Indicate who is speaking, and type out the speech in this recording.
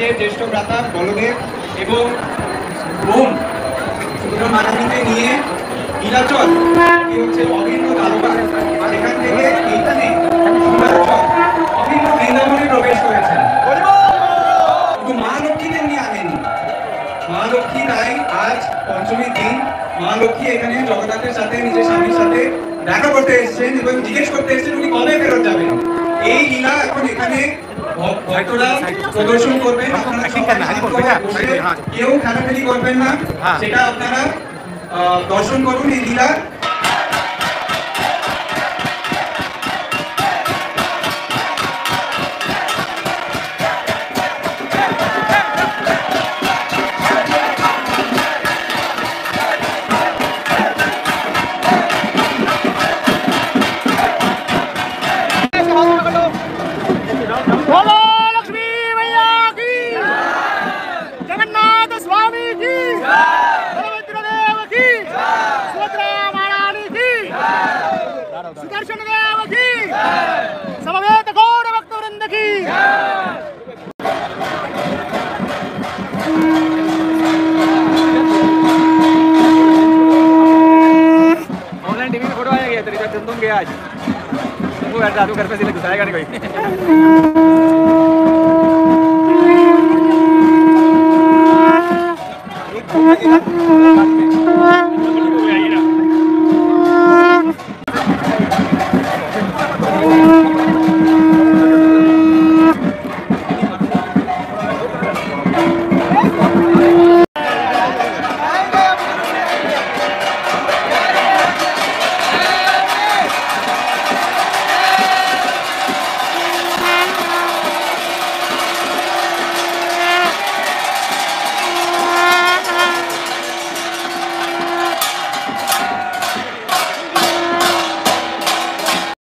Speaker 1: নিজের জ্যেষ্ঠ ভ্রাতা বলদেব এবং বোন সুব্রমণীকে নিয়ে নীলাচল, কি হচ্ছে অভিন্ন তালুকা, সেখান থেকে এইখানে নীলাচল অভিন্ন বৃন্দাবনে প্রবেশ করেছেন। কিন্তু মা লক্ষ্মীকে নিয়ে আনেনি। মা লক্ষ্মী তাই আজ পঞ্চমীর দিন মা লক্ষ্মী এখানে জগন্নাথের সাথে নিজের স্বামীর সাথে দেখা করতে এসেছেন এবং জিজ্ঞেস করতে এসেছেন উনি কবে ফেরত যাবেন। এই লীলা এখন এখানে ভক্তরা প্রদর্শন করবেন। আপনারা কেউ খেলাখেলি করবেন না, সেটা আপনারা দর্শন করুন এই লীলা।
Speaker 2: सुदर्शन देव की समवेत गौर भक्त वृंद की ऑनलाइन टीवी में फोटो आया गया तेरे साथ तुम गया आज वो यार दादू घर पे से घुसाएगा नहीं कोई।